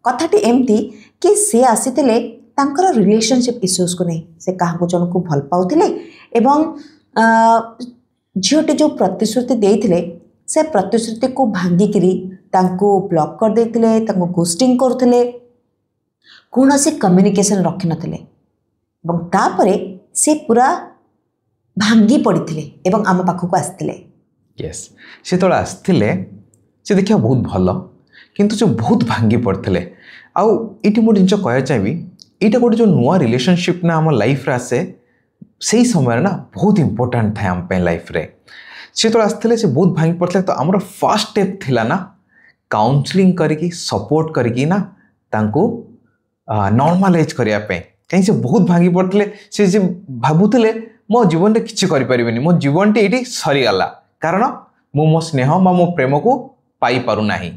कथाटी एमती कि सी आसीथिले तांकर रिलेशनशिप इश्यूज को नहीं से कहा जन को भल पाउथिले एवं झीटी जो प्रतिश्रुति देइथिले से प्रतिश्रुति को भांगिकी ब्लॉक कर देथिले तांको गोस्टिंग करथिले कौन से कम्युनिकेशन रखि नथिले एवं तापरे से पूरा भांगी पड़ते एवं आम पाखक आसते यस से तो आसते से देखा बहुत भल किंतु जो बहुत भांगी पड़ते आउ ये मोटे जिन कह चाहिए यहाँ गोटे जो नुआ रिलेशनशिप ना आम लाइफ आसे से समय ना बहुत इंपोर्टेंट था आम लाइफ रे से तो आसते से बहुत भांगी पड़ते तो आमर फर्स्ट स्टेप थिला ना काउंसलिंग करके सपोर्ट करके ना तांको नॉर्मलाइज करने कहीं से बहुत भांगी पड़ते से भावुले मो जीवन में किसी करें मो जीवन टी ये सरीगला कारण मु मो स्नेह मो प्रेम को पाई पारु नाही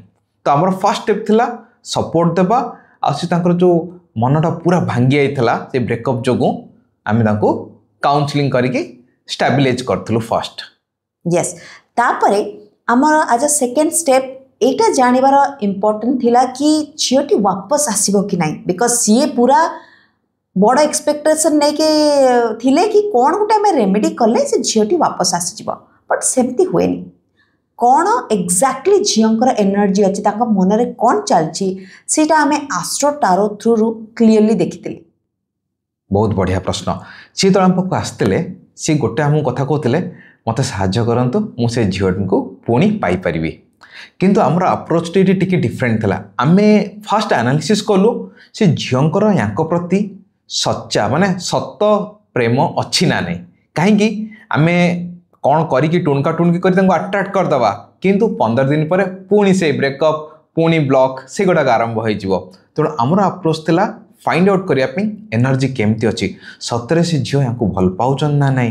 तो आमर फर्स्ट स्टेप थिला सपोर्ट देबा आर जो मनटा पूरा भांगी आईला से ब्रेकअप जो आम काउंसलिंग करके स्टेबिलाइज करथुलु फर्स्ट यस तापरे आमर आज a second step Etah जानिबार important थिला कि झीटी वापस आसीबो कि नाही बिकॉज सी पूरा बड़ एक्सपेक्टेशन नहीं कि थिले कि कौन गोटे आम रेमेडी कले से झीटी वापस आसीज बट सेमती हुए कौन एक्जाक्टली झींकर एनर्जी अच्छी मन में कौन चलती आम आस्ट्रो टारो थ्रू रू क्लीयरली देखी बहुत बढ़िया प्रश्न सी तो आम पाक आसते सी गोटे आम कथा कहते मत साहाय्य करंतु मु से झील को पुणी पाइपरि किंतु आमर अप्रोच टी डिफरेंट थिला आमे फर्स्ट एनालिसिस कलु से झींकर या प्रति सच्चा माने सत प्रेम अच्छी ना नहीं कहीं आम कौन करी टुणका टुणकी कर अट्राक्ट करदे किंतु 15 दिन पर पुणी से ब्रेकअप पुणी ब्लॉक से गुड़ाक आरंभ हो तेणु आमर अप्रोच थिला फाइंड आउट करने एनर्जी केमती अच्छी सतरे से झील या भल पाचन ना ना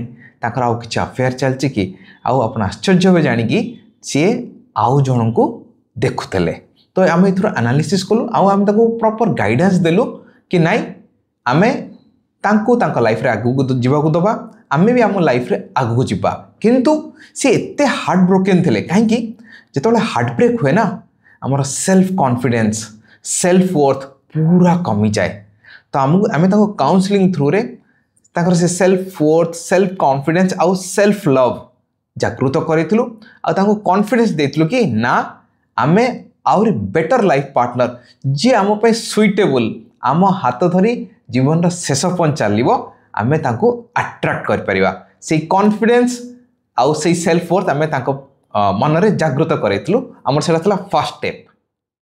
ताकर आउ कि अफेयर चलती कि आउ आप आश्चर्य हे जाणिकी सी आउ जन को देखुले तो आम ए एनालिसिस कलु आम प्रॉपर गाइडेंस देलु कि नाई आमे तांको लाइफ रे आगु जीवाकू दबा आमे भी आम लाइफ रे आगु जीवा किंतु सी एते हार्ट ब्रोकन थे कहीं जिते हार्ट ब्रेक हुए ना आमर सेल्फ कॉन्फिडेंस सेल्फ वर्थ पूरा कमी जाए तो आम काउंसलिंग थ्रू रे ताकर से सेल्फ वर्थ सेल्फ कॉन्फिडेंस आउ सेल्फ लव जागृत करूँ आउ कॉन्फिडेंस देलु कि ना आमे आउरी बेटर लाइफ पार्टनर जी आम पे सुइटेबल आम हाथ धरी जीवन शेष पन चलो आम अट्राक्ट कर से कॉन्फिडेंस आउ से सेल्फ वर्थ आम मन में जागृत करूँ आमर से फर्स्ट स्टेप